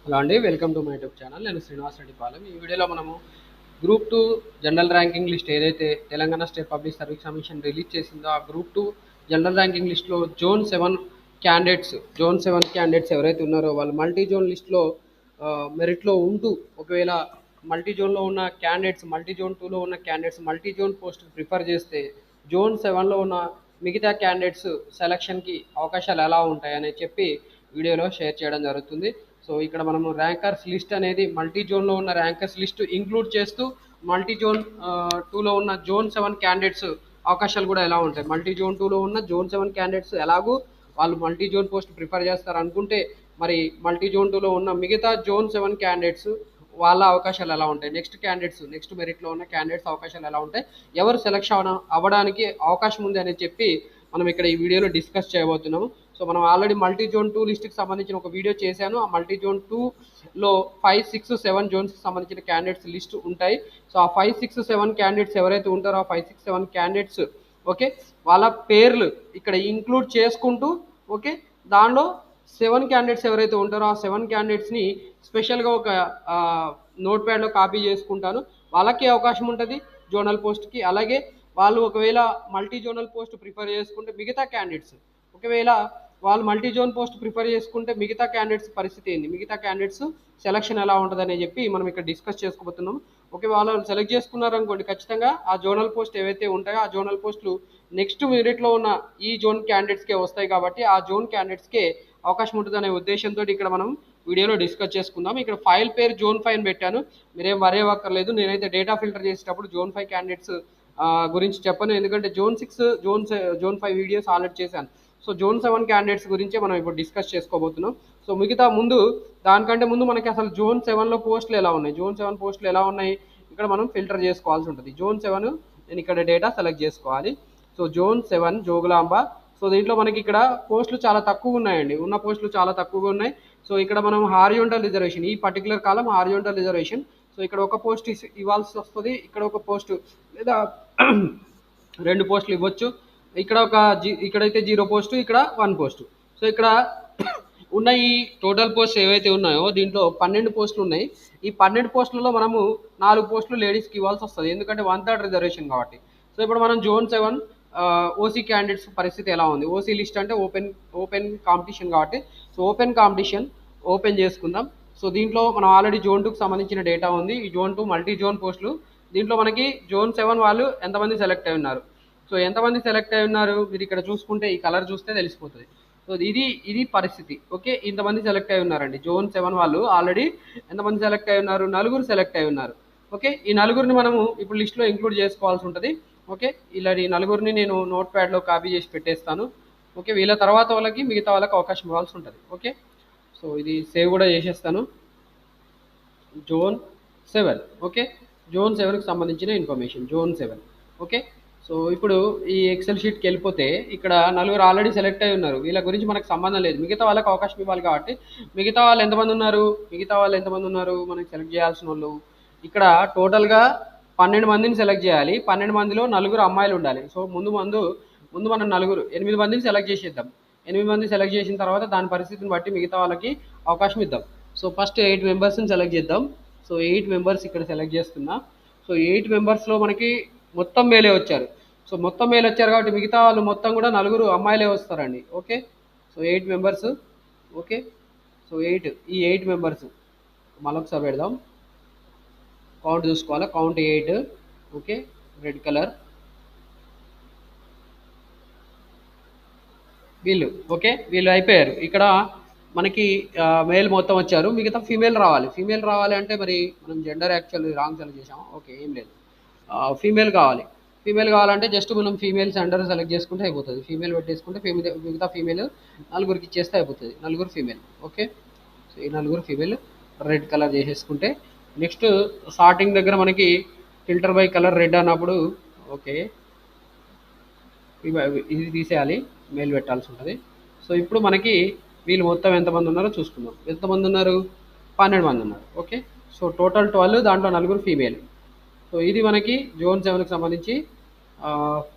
Hello అండి, welcome to my YouTube channel. నేను శ్రీనివాస్ రెడ్డి పాలెం. ఈ వీడియోలో మనము group two general ranking list ఏదైతే Telangana state public service commission release చేసిందో, ఆ గ్రూప్ టూ జనరల్ ర్యాంకింగ్ లిస్ట్లో జోన్ సెవెన్ క్యాండిడేట్స్ ఎవరైతే ఉన్నారో వాళ్ళు మల్టీ జోన్ లిస్ట్లో మెరిట్లో ఉంటూ, ఒకవేళ మల్టీ జోన్ టూలో ఉన్న candidates multi zone post prefer చేస్తే జోన్ సెవెన్లో ఉన్న మిగతా క్యాండిడేట్స్ సెలక్షన్కి అవకాశాలు ఎలా ఉంటాయని చెప్పి వీడియోలో షేర్ చేయడం జరుగుతుంది. సో ఇక్కడ మనము ర్యాంకర్స్ లిస్ట్ అనేది మల్టీ జోన్లో ఉన్న ర్యాంకర్స్ లిస్ట్ ఇంక్లూడ్ చేస్తూ మల్టీ జోన్ టూలో ఉన్న జోన్ సెవెన్ క్యాండిడేట్స్ అవకాశాలు కూడా ఎలా ఉంటాయి. మల్టీ జోన్ టూలో ఉన్న జోన్ సెవెన్ క్యాండిడేట్స్ ఎలాగూ వాళ్ళు మల్టీ జోన్ పోస్ట్ ప్రిఫర్ చేస్తారు అనుకుంటే, మరి మల్టీ జోన్ టూలో ఉన్న మిగతా జోన్ సెవెన్ క్యాండిడేట్స్ వాళ్ళ అవకాశాలు ఎలా ఉంటాయి, నెక్స్ట్ మెరిట్లో ఉన్న క్యాండిడేట్స్ అవకాశాలు ఎలా ఉంటాయి, ఎవరు సెలక్షన్ అవ్వడానికి అవకాశం ఉంది అని చెప్పి మనం ఇక్కడ ఈ వీడియోలో డిస్కస్ చేయబోతున్నాము. సో మనం ఆల్రెడీ మల్టీ జోన్ టూ లిస్ట్కి సంబంధించిన ఒక వీడియో చేశాను. ఆ మల్టీ జోన్ టూలో 5, 6, 7 జోన్స్కి సంబంధించిన క్యాండిడేట్స్ లిస్ట్ ఉంటాయి. సో ఆ 5, 6, 7 క్యాండిడేట్స్ ఎవరైతే ఉంటారో ఆ 5, 6, 7 క్యాండిడేట్స్ ఓకే వాళ్ళ పేర్లు ఇక్కడ ఇంక్లూడ్ చేసుకుంటూ ఓకే దానిలో 7 క్యాండిడేట్స్ ఎవరైతే ఉంటారో ఆ 7 క్యాండిడేట్స్ని స్పెషల్గా ఒక నోట్ ప్యాడ్లో కాపీ చేసుకుంటాను. వాళ్ళకి అవకాశం ఉంటుంది జోనల్ పోస్ట్కి. అలాగే వాళ్ళు ఒకవేళ మల్టీ జోనల్ పోస్ట్ ప్రిఫర్ చేసుకుంటే మిగతా క్యాండిడేట్స్ ఒకవేళ వాళ్ళు మల్టీ జోన్ పోస్ట్ ప్రిఫర్ చేసుకుంటే మిగతా క్యాండిడేట్స్ పరిస్థితి ఏంది, మిగతా క్యాండిడేట్స్ సెలక్షన్ ఎలా ఉంటుందని చెప్పి మనం ఇక్కడ డిస్కస్ చేసుకోబోతున్నాం. ఓకే, వాళ్ళు సెలెక్ట్ చేసుకున్నారు అనుకోండి, ఖచ్చితంగా ఆ జోనల్ పోస్ట్ ఏవైతే ఉంటాయో ఆ జోనల్ పోస్టులు నెక్స్ట్ మెరిట్లో ఉన్న ఈ జోన్ క్యాండిడేట్స్కే వస్తాయి. కాబట్టి ఆ జోన్ క్యాండిడేట్స్కే అవకాశం ఉంటుంది అనే ఉద్దేశంతో ఇక్కడ మనం వీడియోలో డిస్కస్ చేసుకుందాం. ఇక్కడ ఫైల్ పేరు జోన్ 5 పెట్టాను, మీరేం వరే అక్కర్లేదు. నేనైతే డేటా ఫిల్టర్ చేసేటప్పుడు జోన్ 5 క్యాండిడేట్స్ గురించి చెప్పను, ఎందుకంటే జోన్ 6 జోన్ 5 వీడియోస్ ఆల్రెడీ చేశాను. సో జోన్ 7 క్యాండిడేట్స్ గురించే మనం ఇప్పుడు డిస్కస్ చేసుకోబోతున్నాం. సో మిగతా దానికంటే ముందు మనకి అసలు జోన్ 7లో పోస్టులు ఎలా ఉన్నాయి, జోన్ 7 పోస్టులు ఎలా ఉన్నాయి ఇక్కడ మనం ఫిల్టర్ చేసుకోవాల్సి ఉంటుంది. జోన్ 7 నేను ఇక్కడ డేటా సెలెక్ట్ చేసుకోవాలి. So zone 7 Jogulamba. సో దీంట్లో మనకి ఇక్కడ పోస్టులు చాలా తక్కువ ఉన్నాయండి, ఉన్న పోస్టులు చాలా తక్కువగా ఉన్నాయి. సో ఇక్కడ మనం హారిజాంటల్ రిజర్వేషన్, ఈ పర్టికులర్ కాలం హారిజాంటల్ రిజర్వేషన్. సో ఇక్కడ ఒక పోస్ట్ ఇవ్వాల్సి వస్తుంది, ఇక్కడ ఒక పోస్ట్ లేదా 2 పోస్టులు ఇవ్వచ్చు. ఇక్కడైతే 0 పోస్టు, ఇక్కడ 1 పోస్టు. సో ఇక్కడ ఉన్న ఈ టోటల్ పోస్ట్ ఏవైతే ఉన్నాయో దీంట్లో 12 పోస్టులు ఉన్నాయి. ఈ 12 పోస్టులలో మనము 4 పోస్టులు లేడీస్కి ఇవ్వాల్సి వస్తుంది, ఎందుకంటే 1/3 రిజర్వేషన్ కాబట్టి. సో ఇప్పుడు మనం జోన్ 7 ఓసీ క్యాండిడేట్స్ పరిస్థితి ఎలా ఉంది. ఓసీ లిస్ట్ అంటే ఓపెన్ కాంపిటీషన్ కాబట్టి, సో ఓపెన్ కాంపిటీషన్ ఓపెన్ చేసుకుందాం. సో దీంట్లో మనం ఆల్రెడీ జోన్ 2కి సంబంధించిన డేటా ఉంది. ఈ జోన్ 2 మల్టీ జోన్ పోస్టులు. దీంట్లో మనకి జోన్ 7 వాళ్ళు ఎంతమంది సెలెక్ట్ అయి ఉన్నారు, సో ఎంతమంది సెలెక్ట్ అయి ఉన్నారు మీరు ఇక్కడ చూసుకుంటే ఈ కలర్ చూస్తే తెలిసిపోతుంది. సో ఇది పరిస్థితి. ఓకే, ఇంతమంది సెలెక్ట్ అయి ఉన్నారండి. జోన్ 7 వాళ్ళు ఆల్రెడీ ఎంతమంది సెలెక్ట్ అయి ఉన్నారు, 4 సెలెక్ట్ అయి ఉన్నారు. ఓకే, ఈ 4 మనము ఇప్పుడు లిస్ట్లో ఇంక్లూడ్ చేసుకోవాల్సి ఉంటుంది. ఓకే, ఇలా ఈ 4 నేను నోట్ ప్యాడ్లో కాపీ చేసి పెట్టేస్తాను. ఓకే, వీళ్ళ తర్వాత వాళ్ళకి మిగతా వాళ్ళకి అవకాశం ఇవ్వాల్సి ఉంటుంది. ఓకే, సో ఇది సేవ్ కూడా చేసేస్తాను. జోన్ 7 ఓకే, జోన్ 7కి సంబంధించిన ఇన్ఫర్మేషన్ జోన్ 7. ఓకే, సో ఇప్పుడు ఈ ఎక్సెల్ షీట్కి వెళ్ళిపోతే ఇక్కడ 4 ఆల్రెడీ సెలెక్ట్ అయి ఉన్నారు, వీళ్ళ గురించి మనకు సంబంధం లేదు. మిగతా వాళ్ళకి అవకాశం ఇవ్వాలి కాబట్టి మిగతా వాళ్ళు ఎంతమంది ఉన్నారు మనకి సెలెక్ట్ చేయాల్సిన వాళ్ళు ఇక్కడ టోటల్గా 12 మందిని సెలెక్ట్ చేయాలి. 12 మందిలో 4 అమ్మాయిలు ఉండాలి. సో ముందు మనం 8 మందిని సెలెక్ట్ చేసేద్దాం. 8 మంది సెలెక్ట్ చేసిన తర్వాత దాని పరిస్థితిని బట్టి మిగతా వాళ్ళకి అవకాశం ఇద్దాం. సో ఫస్ట్ 8 మెంబర్స్ని సెలెక్ట్ చేద్దాం. సో 8 మెంబర్స్ ఇక్కడ సెలెక్ట్ చేస్తున్నా. సో 8 మెంబర్స్లో మనకి మొత్తం మేలే వచ్చారు. సో మొత్తం మేలు వచ్చారు కాబట్టి మిగతా వాళ్ళు మొత్తం కూడా 4 అమ్మాయిలే వస్తారండి. Okay, so 8 members. Okay, so ఈ 8 మెంబర్స్ మళ్ళొకసారి పెడదాం. కౌంట్ చూసుకోవాలి, కౌంట్ 8. ఓకే, రెడ్ కలర్ వీళ్ళు అయిపోయారు. ఇక్కడ మనకి మేల్ మొత్తం వచ్చారు, మిగతా ఫీమేల్ రావాలి అంటే మరి మనం జెండర్ యాక్చువల్లీ రాంగ్ సెలెక్ట్ చేసాము. ఓకే, ఏం లేదు, ఫీమేల్ కావాలంటే జస్ట్ మనం ఫీమేల్ జెండర్ సెలెక్ట్ చేసుకుంటే అయిపోతుంది. ఫీమేల్ పెట్టేసుకుంటే మిగతా ఫీమేల్ 4కి ఇచ్చేస్తే అయిపోతుంది. 4 ఫీమేల్. ఓకే, సో ఈ 4 ఫీమేల్ రెడ్ కలర్ చేసేసుకుంటే నెక్స్ట్ స్టార్టింగ్ దగ్గర మనకి ఫిల్టర్ బై కలర్ రెడ్ అన్నప్పుడు ఓకే ఇది తీసేయాలి, మెయిల్ పెట్టాల్సి ఉంటుంది. సో ఇప్పుడు మనకి వీళ్ళు మొత్తం ఎంతమంది ఉన్నారో చూసుకుందాం. ఎంతమంది ఉన్నారు, 12 మంది ఉన్నారు. ఓకే, సో టోటల్ 12, దాంట్లో 4 ఫీమేల్. సో ఇది మనకి జోన్ 7కి సంబంధించి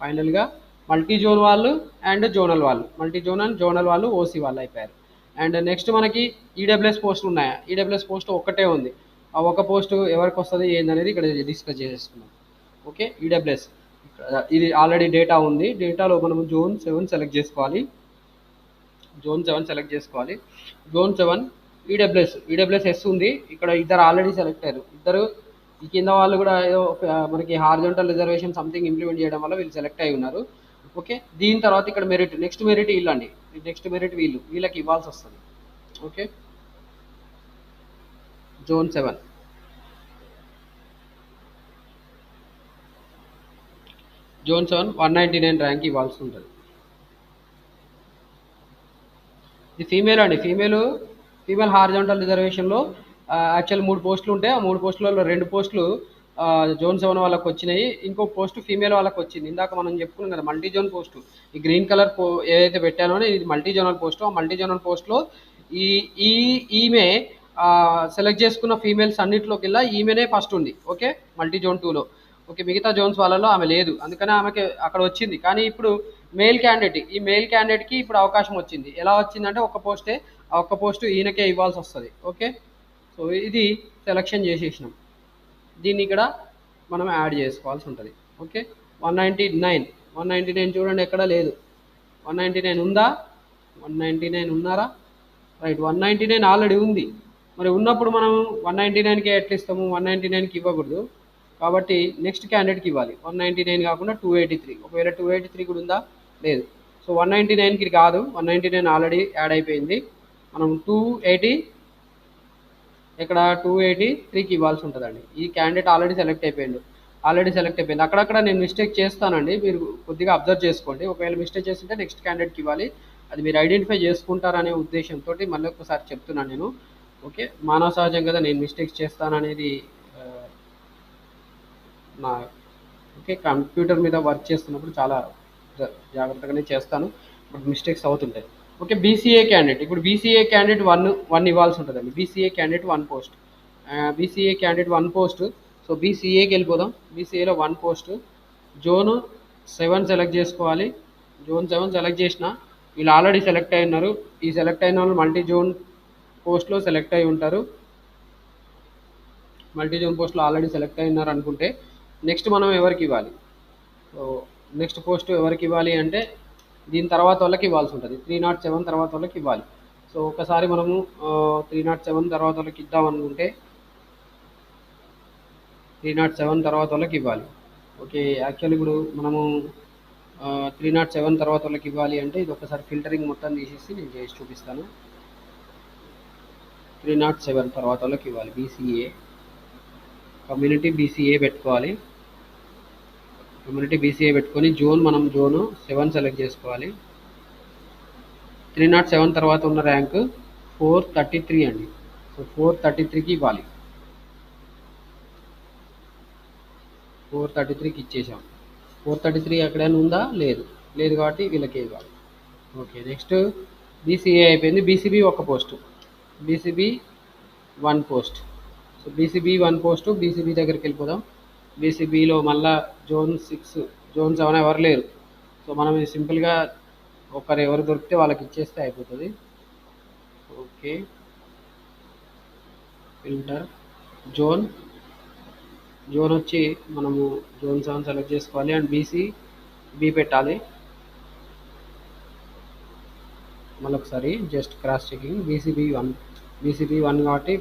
ఫైనల్గా మల్టీ జోన్ వాళ్ళు అండ్ జోనల్ వాళ్ళు, మల్టీ జోన్ అండ్ జోనల్ వాళ్ళు ఓసీ వాళ్ళు అయిపోయారు. అండ్ నెక్స్ట్ మనకి ఈడబ్ల్యూఎస్ పోస్ట్ ఉన్నాయా, ఈడబ్ల్యూఎస్ పోస్ట్ ఒక్కటే ఉంది. ఆ ఒక పోస్ట్ ఎవరికి వస్తుంది ఏందనేది ఇక్కడ డిస్కస్ చేసేసుకున్నాం. ఓకే, ఈడబ్ల్యూఎస్ ఇది ఆల్రెడీ డేటా ఉంది. డేటాలో మనం జోన్ 7 సెలెక్ట్ చేసుకోవాలి. జోన్ 7 ఈడబ్ల్యూఎస్ ఎస్ ఉంది. ఇక్కడ ఇద్దరు ఆల్రెడీ సెలెక్ట్ అయ్యారు. ఇద్దరు ఈ కింద వాళ్ళు కూడా ఏదో మనకి హారిజాంటల్ రిజర్వేషన్ సంథింగ్ ఇంప్లిమెంట్ చేయడం వల్ల వీళ్ళు సెలెక్ట్ అయి ఉన్నారు. ఓకే, దీని తర్వాత ఇక్కడ నెక్స్ట్ మెరిట్ వీళ్ళండి. నెక్స్ట్ మెరిట్ వీళ్ళకి ఇవ్వాల్సి వస్తుంది. ఓకే, జోన్ 7 199 ర్యాంక్ ఇవ్వాల్సి ఉంటుంది. ఇది ఫీమేల్ అండి. ఫీమేల్ హారిజాంటల్ రిజర్వేషన్లో యాక్చువల్ 3 పోస్టులు ఉంటాయి. ఆ 3 పోస్టులలో 2 పోస్టులు జోన్ 7 వాళ్ళకి వచ్చినాయి. ఇంకో పోస్ట్ ఫీమేల్ వాళ్ళకి వచ్చింది. ఇందాక మనం చెప్పుకున్నాం కదా మల్టీ జోన్ పోస్ట్. ఈ గ్రీన్ కలర్ ఏదైతే పెట్టానో ఇది మల్టీ జోనల్ పోస్ట్. ఆ మల్టీ జోనల్ పోస్ట్లో ఈ ఈ ఈమె సెలెక్ట్ చేసుకున్న ఫీమేల్స్ అన్నింటిలోకి వెళ్ళా ఈమెనే ఫస్ట్ ఉంది. ఓకే, మల్టీ జోన్ 2లో. ఓకే, మిగతా జోన్స్ వాళ్ళలో ఆమె లేదు, అందుకనే ఆమెకి అక్కడ వచ్చింది. కానీ ఇప్పుడు ఈ మెయిల్ క్యాండిడేట్కి ఇప్పుడు అవకాశం వచ్చింది. ఎలా వచ్చిందంటే ఒక్క పోస్టే, ఆ ఒక్క పోస్టు ఈయనకే ఇవ్వాల్సి వస్తుంది. ఓకే, సో ఇది సెలక్షన్ చేసేసినాం. దీన్ని ఇక్కడ మనం యాడ్ చేసుకోవాల్సి ఉంటుంది. ఓకే, 199 చూడండి ఎక్కడ లేదు. 199 ఉందా? 199 ఉన్నారా? రైట్, 199 ఆల్రెడీ ఉంది. మరి ఉన్నప్పుడు మనం 199కి ఎట్లా ఇస్తాము? 199కి ఇవ్వకూడదు. కాబట్టి నెక్స్ట్ క్యాండిడేట్కి ఇవ్వాలి. 199 కాకుండా 283. ఒకవేళ 283 కూడా ఉందా? లేదు. సో 199కి కాదు, 199 ఆల్రెడీ యాడ్ అయిపోయింది. మనం 283కి ఇవ్వాల్సి ఉంటుందండి. ఈ క్యాండిడేట్ ఆల్రెడీ సెలెక్ట్ అయిపోయింది. అక్కడక్కడ నేను మిస్టేక్ చేస్తానండి, మీరు కొద్దిగా అబ్జర్వ్ చేసుకోండి. ఒకవేళ మిస్టేక్ చేస్తుంటే నెక్స్ట్ క్యాండిడేట్కి ఇవ్వాలి. అది మీరు ఐడెంటిఫై చేసుకుంటారనే ఉద్దేశంతో మళ్ళీ ఒకసారి చెప్తున్నాను నేను. ఓకే, మానవ సహజం కదా, నేను మిస్టేక్స్ చేస్తాననేది నా ఓకే. కంప్యూటర్ మీద వర్క్ చేస్తున్నప్పుడు చాలా జాగ్రత్తగానే చేస్తాను, బట్ మిస్టేక్స్ అవుతుంటాయి. Okay, BCA candidate. ఇప్పుడు బీసీఏ క్యాండిడేట్ వన్ ఇవ్వాల్సి ఉంటుందండి. BCA candidate 1 post. BCA candidate 1 post. So బీసీఏకి వెళ్ళిపోదాం. బీసీఏలో 1 పోస్ట్. జోన్ 7 సెలెక్ట్ చేసుకోవాలి. జోన్ 7 సెలెక్ట్ చేసిన వీళ్ళు ఆల్రెడీ సెలెక్ట్ అయి ఉన్నారు. ఈ సెలెక్ట్ అయిన వాళ్ళు మల్టీ జోన్ పోస్ట్లో సెలెక్ట్ అయి ఉంటారు. మల్టీ జోన్ పోస్ట్లో ఆల్రెడీ సెలెక్ట్ అయి ఉన్నారు అనుకుంటే నెక్స్ట్ మనం ఎవరికి ఇవ్వాలి? సో నెక్స్ట్ పోస్ట్ ఎవరికి ఇవ్వాలి అంటే దీని తర్వాత వాళ్ళకి ఇవ్వాల్సి ఉంటుంది. 307 తర్వాత వాళ్ళకి ఇవ్వాలి. సో ఒకసారి మనము 307 తర్వాత వాళ్ళకి ఇద్దాం అనుకుంటే 307 తర్వాత వాళ్ళకి ఇవ్వాలి. ఓకే, యాక్చువల్లీ ఇప్పుడు మనము 307 తర్వాత వాళ్ళకి ఇవ్వాలి అంటే ఇది ఒకసారి ఫిల్టరింగ్ మొత్తం తీసేసి నేను చేసి చూపిస్తాను. 307 తర్వాత వాళ్ళకి ఇవ్వాలి. బీసీఏ కమ్యూనిటీ బీసీఏ పెట్టుకోవాలి. కమ్యూనిటీ బీసీఏ పెట్టుకొని మనం జోన్ 7 సెలెక్ట్ చేసుకోవాలి. 307 తర్వాత ఉన్న ర్యాంక్ 433 అండి. సో 433కి ఇవ్వాలి. 433కి ఇచ్చేసాం. 433 ఎక్కడైనా ఉందా? లేదు కాబట్టి వీళ్ళకే ఇవ్వాలి. ఓకే, నెక్స్ట్ బీసీఏ అయిపోయింది. BCB 1 post. BCB 1 post. So BCB 1 post. BCB దగ్గరికి వెళ్ళిపోదాం. బీసీబీలో మళ్ళా జోన్ 7 ఎవరు లేరు. సో మనం సింపుల్గా ఎవరు దొరికితే వాళ్ళకి ఇచ్చేస్తే అయిపోతుంది. ఓకే, ఫిల్టర్ జోన్ వచ్చి మనము జోన్ 7 సెలెక్ట్ చేసుకోవాలి. అండ్ బీ పెట్టాలి. మళ్ళీ ఒకసారి జస్ట్ క్రాస్ చెకింగ్. బీసీబీ 1 కాబట్టి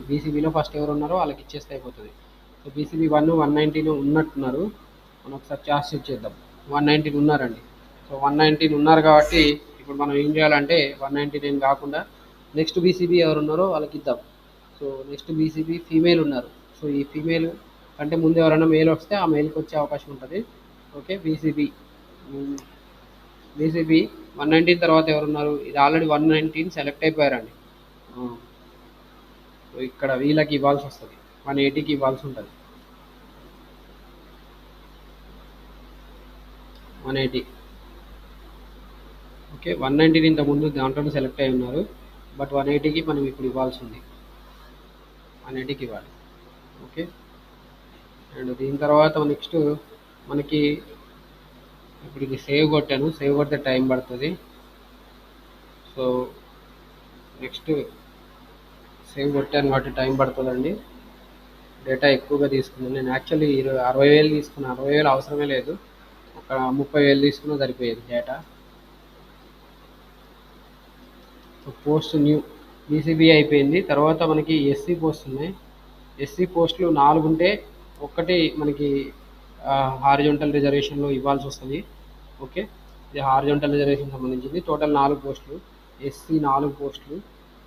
బీసీబీలో ఫస్ట్ ఎవరు ఉన్నారో వాళ్ళకి ఇచ్చేస్తే అయిపోతుంది. సో బీసీబీ 119 ఉన్నట్టున్నారు. మనం ఒకసారి చార్జ్ చెక్ చేద్దాం. 119 ఉన్నారండి. సో 119 ఉన్నారు కాబట్టి ఇప్పుడు మనం ఏం చేయాలంటే 199 కాకుండా నెక్స్ట్ బీసీబీ ఎవరు ఉన్నారో వాళ్ళకి ఇద్దాం. సో నెక్స్ట్ బీసీబీ ఫీమేల్ ఉన్నారు. సో ఈ ఫీమేల్ అంటే ముందు ఎవరైనా మేల్ వస్తే ఆ మేల్కి వచ్చే అవకాశం ఉంటుంది. ఓకే, బీసీబీ 119 తర్వాత ఎవరున్నారు? ఇది ఆల్రెడీ 119 సెలెక్ట్ అయిపోయారండి. సో ఇక్కడ వీళ్ళకి ఇవ్వాల్సి వస్తుంది. 180కి ఇవ్వాల్సి ఉంటుంది. 180. ఓకే, 119 ఇంతకుముందు దాంట్లో సెలెక్ట్ అయి ఉన్నారు, బట్ 180కి మనం ఇప్పుడు ఇవ్వాల్సి ఉంది. 180కి ఇవ్వాలి. ఓకే, అండ్ దీని తర్వాత నెక్స్ట్ మనకి ఇప్పుడు ఇది సేవ్ కొట్టాను. సేవ్ కొడితే టైం పడుతుంది. సో నెక్స్ట్ సేవ్ కొట్టాను కాబట్టి టైం పడుతుందండి. డేటా ఎక్కువగా తీసుకున్నాను నేను. యాక్చువల్లీ 60,000 తీసుకున్నాను. 60,000 అవసరమే లేదు, ఒక 30,000 తీసుకున్నా సరిపోయేది data. So post new BCB అయిపోయింది. తర్వాత మనకి ఎస్సీ పోస్ట్ ఉన్నాయి. ఎస్సీ పోస్టులు 4 ఉంటే ఒక్కటి మనకి హారిజొంటల్ రిజర్వేషన్లో ఇవ్వాల్సి వస్తుంది. ఓకే, ఇది హారిజొంటల్ రిజర్వేషన్ సంబంధించింది. టోటల్ 4 పోస్టులు, ఎస్సీ 4 పోస్టులు.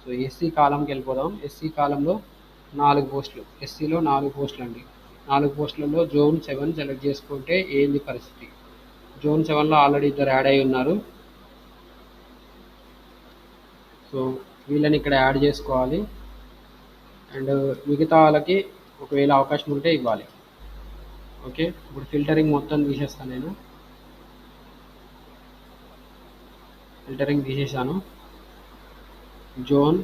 సో ఎస్సీ కాలంకి వెళ్ళిపోదాం. ఎస్సీ కాలంలో 4 పోస్టులు, ఎస్సీలో 4 పోస్టులు అండి. 4 పోస్టులలో జోన్ 7 సెలెక్ట్ చేసుకుంటే ఏంది పరిస్థితి? జోన్ 7లో ఆల్రెడీ ఇద్దరు యాడ్ అయి ఉన్నారు. సో వీళ్ళని ఇక్కడ యాడ్ చేసుకోవాలి. అండ్ మిగతా వాళ్ళకి ఒకవేళ అవకాశం ఉంటే ఇవ్వాలి. ఓకే, ఇప్పుడు ఫిల్టరింగ్ మొత్తం తీసేస్తాను నేను. ఫిల్టరింగ్ తీసేసాను. జోన్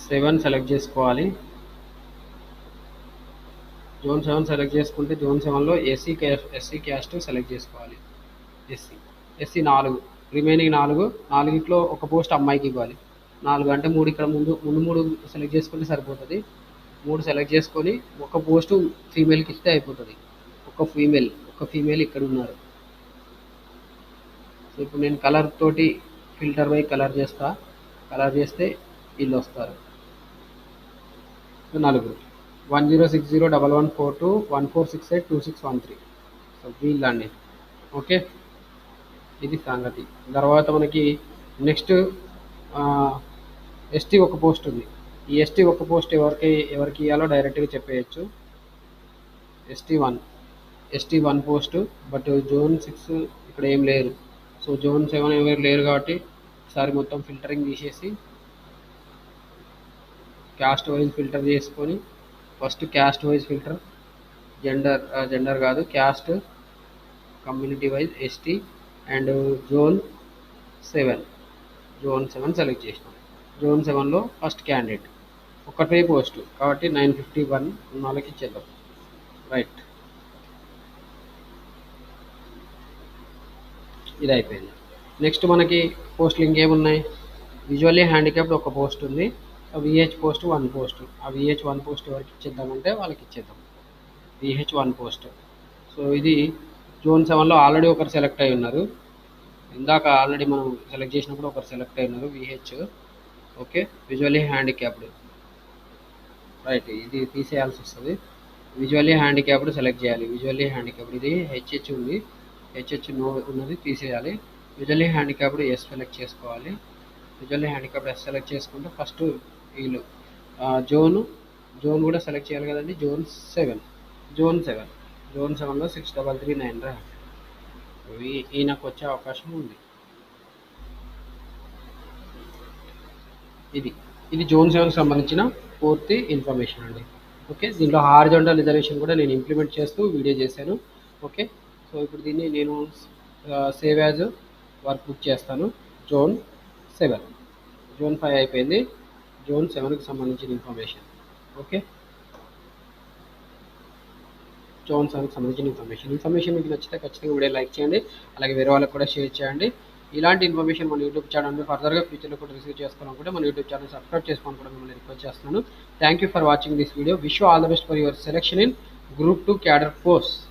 7 సెలెక్ట్ చేసుకోవాలి. జోన్ 7 సెలెక్ట్ చేసుకుంటే జోన్ 7లో ఎస్సీ క్యాస్ట్ సెలెక్ట్ చేసుకోవాలి. ఎస్సీ 4, రిమైనింగ్ 4 ఒక పోస్ట్ అమ్మాయికి ఇవ్వాలి. 4 అంటే 3 ఇక్కడ ముందు 3 సెలెక్ట్ చేసుకుంటే సరిపోతుంది. 3 సెలెక్ట్ చేసుకొని ఒక పోస్టు ఫీమేల్కి ఇస్తే అయిపోతుంది. ఒక ఫీమేల్ ఇక్కడ ఉన్నారు. సో ఇప్పుడు నేను కలర్ తోటి ఫిల్టర్ బై కలర్ చేస్తే వీళ్ళు వస్తారు. 4 1060114214682613. సో వీళ్ళండి. ఓకే, ఇది సంగతి. తర్వాత మనకి నెక్స్ట్ ఎస్టీ ఒక పోస్ట్ ఉంది. ఈ ఎస్టీ ఒక పోస్ట్ ఎవరికి ఇవ్వాలో డైరెక్ట్గా చెప్పేయచ్చు. ఎస్టీ 1 పోస్టు, బట్ జోన్ 6 ఇక్కడ ఏం లేరు. సో జోన్ 7 ఎవరు లేరు కాబట్టి ఒకసారి మొత్తం ఫిల్టరింగ్ తీసేసి క్యాస్ట్ వైజ్ ఫిల్టర్ చేసుకొని, first caste wise filter, gender కాదు, caste, community wise ST and zone 7 select చేసినాం. జోన్ 7లో ఫస్ట్ క్యాండిడేట్ ఒకటే పోస్టు కాబట్టి 951 ఉన్న వాళ్ళకి ఇచ్చేద్దాం. రైట్, ఇది అయిపోయింది. నెక్స్ట్ మనకి పోస్టులు ఇంకేమున్నాయి? విజువల్లీ హ్యాండిక్యాప్డ్ ఒక పోస్ట్ ఉంది. VH post 1 post. ఆ విహెచ్ 1 పోస్ట్ ఎవరికి ఇచ్చేద్దామంటే వాళ్ళకి ఇచ్చేద్దాం. VH 1 post. సో ఇది జోన్ 7లో ఆల్రెడీ ఒకరు సెలెక్ట్ అయి ఉన్నారు. ఇందాక ఆల్రెడీ మనం సెలెక్ట్ చేసినప్పుడు ఒకరు సెలెక్ట్ అయి ఉన్నారు, VH. Okay, visually handicapped. Right, ఇది తీసేయాల్సి వస్తుంది. విజువల్లీ హ్యాండిక్యాప్డ్ సెలెక్ట్ చేయాలి. విజువల్లీ హ్యాండిక్యాప్డ్ ఇది హెచ్హెచ్ ఉంది, హెచ్హెచ్ నో ఉన్నది తీసేయాలి. విజువల్లీ హ్యాండిక్యాప్డ్ ఎస్ సెలెక్ట్ చేసుకోవాలి. విజువల్లీ హ్యాండిక్యాప్డ్ ఎస్ సెలెక్ట్ చేసుకుంటే ఫస్ట్ వీళ్ళు జోన్ కూడా సెలెక్ట్ చేయాలి కదండి. జోన్ 7లో 6339 రా. ఈయనకు వచ్చే అవకాశం ఉంది. ఇది జోన్ 7కి సంబంధించిన పూర్తి ఇన్ఫర్మేషన్ అండి. ఓకే, దీంట్లో హారిజాంటల్ రిజర్వేషన్ కూడా నేను ఇంప్లిమెంట్ చేస్తూ వీడియో చేశాను. ఓకే, సో ఇప్పుడు దీన్ని నేను సేవ్ యాజ్ వర్క్ బుక్ చేస్తాను. జోన్ 5 అయిపోయింది. జోన్ 7కి సంబంధించిన ఇన్ఫర్మేషన్. ఓకే, జోన్ 7కి సంబంధించిన ఇన్ఫర్మేషన్ మీకు నచ్చితే ఖచ్చితంగా వీడియో లైక్ చేయండి. అలాగే వేరే వాళ్ళకి కూడా షేర్ చేయండి. ఇలాంటి ఇన్ఫర్మేషన్ మన యూట్యూబ్ ఛానల్ ఫర్దర్గా ఫ్యూచర్లో కూడా రిసీవ్ చేసుకోవాలనుకుంటే మన యూట్యూబ్ ఛానల్ సబ్స్క్రైబ్ చేసుకోవాలని కూడా మిమ్మల్ని రిక్వెస్ట్ చేస్తున్నాను. Thank you for watching this video. Wish you all the best for your selection in Group 2 cadre posts.